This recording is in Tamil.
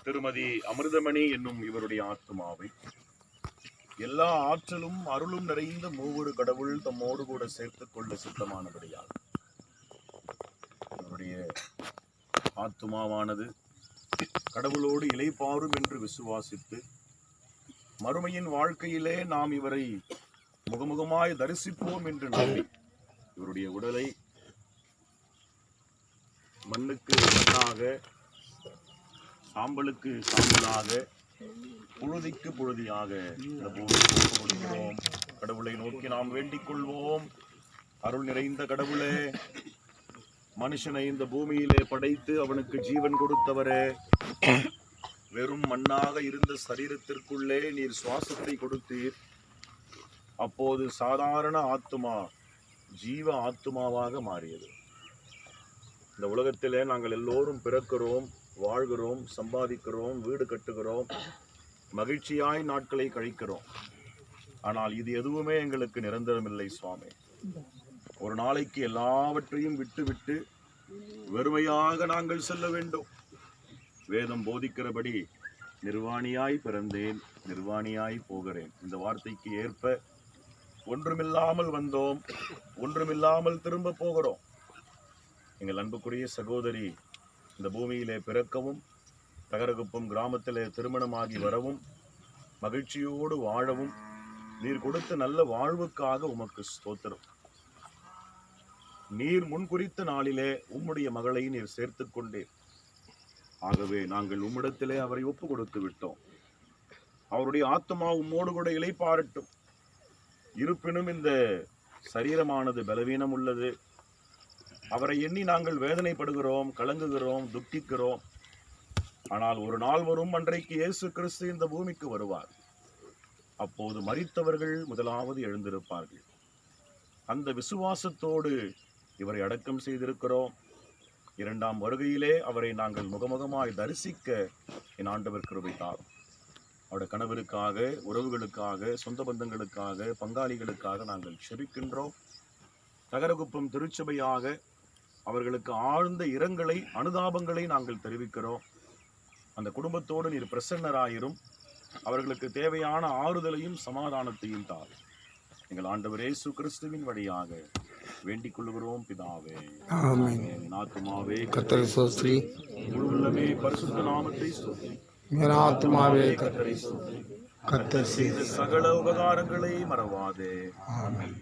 திருமதி அமிர்தமணி என்னும் இவருடைய ஆத்மாவை எல்லா ஆற்றலும் அருளும் நிறைந்த மூவொரு கடவுள் தம்மோடு கூட சேர்த்துக் கொள்ள சித்தமானபடியால் இவருடைய ஆத்மாவானது கடவுளோடு இளைப்பாறும் என்று விசுவாசித்து மறுமையின் வாழ்க்கையிலே நாம் இவரை முகமுகமாய் தரிசிப்போம் என்று நம்பி இவருடைய உடலை மண்ணுக்கு மண்ணாக, சாம்பலுக்கு சாம்பலாக, புழுதிக்கு புழுதியாக இந்த பூமிக்கு கொடுக்கிறோம். கடவுளை நோக்கி நாம் வேண்டிக் கொள்வோம். அருள் நிறைந்த கடவுளே, மனுஷனை இந்த பூமியிலே படைத்து அவனுக்கு ஜீவன் கொடுத்தவரே, வெறும் மண்ணாக இருந்த சரீரத்திற்குள்ளே நீர் சுவாசத்தை கொடுத்தீர். அப்போது சாதாரண ஆத்துமா ஜீவ ஆத்துமாவாக மாறியது. இந்த உலகத்திலே நாங்கள் எல்லோரும் பிறக்கிறோம், வாழ்கிறோம், சம்பாதிக்கிறோம், வீடு கட்டுகிறோம், மகிழ்ச்சியாய் நாட்களை கழிக்கிறோம். ஆனால் இது எதுவுமே எங்களுக்கு நிரந்தரமில்லை சுவாமி. ஒரு நாளைக்கு எல்லாவற்றையும் விட்டு வெறுமையாக நாங்கள் செல்ல வேண்டும். வேதம் போதிக்கிறபடி நிர்வாணியாய் பிறந்தேன், நிர்வாணியாய் போகிறேன். இந்த வார்த்தைக்கு ஏற்ப ஒன்றுமில்லாமல் வந்தோம், ஒன்றுமில்லாமல் திரும்ப போகிறோம். எங்கள் அன்புக்குரிய சகோதரி இந்த பூமியிலே பிறக்கவும், தகரகுப்பம் கிராமத்திலே திருமணமாகி வரவும், மகிழ்ச்சியோடு வாழவும் நீர் கொடுத்த நல்ல வாழ்வுக்காக உமக்கு ஸ்தோத்திரம். நீர் முன்குறித்த நாளிலே உம்முடைய மகளை நீர் சேர்த்து கொண்டேன். ஆகவே நாங்கள் உம்மிடத்திலே அவரை ஒப்பு கொடுத்து விட்டோம். அவருடைய ஆத்மா உம்மோடு கூட இளைப்பாறட்டும். இருப்பினும் இந்த சரீரமானது பலவீனம் உள்ளது. அவரை எண்ணி நாங்கள் வேதனைப்படுகிறோம், கலங்குகிறோம், துக்கிக்கிறோம். ஆனால் ஒரு நாள் வரும், அன்றைக்கு இயேசு கிறிஸ்து இந்த பூமிக்கு வருவார். அப்போது மரித்தவர்கள் முதலாவது எழுந்திருப்பார்கள். அந்த விசுவாசத்தோடு இவரை அடக்கம் செய்திருக்கிறோம். இரண்டாம் வருகையிலே அவரை நாங்கள் முகமுகமாய் தரிசிக்க என் ஆண்டவர் கிருபை தாரும். அவருடைய கணவருக்காக, உறவுகளுக்காக, சொந்த பந்தங்களுக்காக, பங்காளிகளுக்காக நாங்கள் செபிக்கின்றோம். தகரகுப்பம் திருச்சபையாக அவர்களுக்கு ஆழ்ந்த இரங்கலை, அனுதாபங்களை நாங்கள் தெரிவிக்கிறோம். அந்த குடும்பத்தோடு நீர் பிரசன்னராயிரும். அவர்களுக்கு தேவையான ஆறுதலையும் சமாதானத்தையும் தாரும். எங்கள் ஆண்டவர் இயேசு கிறிஸ்துவின் வழியாக வேண்டிக் கொள்கிறோம் பிதாவே. ஆமென். ஆத்துமாவே கர்த்தரை ஸ்தோத்திரி, உள்ளமே பரிசுத்த நாமத்தை ஸ்தோத்திரி. என் ஆத்துமாவே கர்த்தரை ஸ்தோத்திரி. கர்த்தர் செய்த சகல உபகாரங்களை மறவாதே. ஆமென்.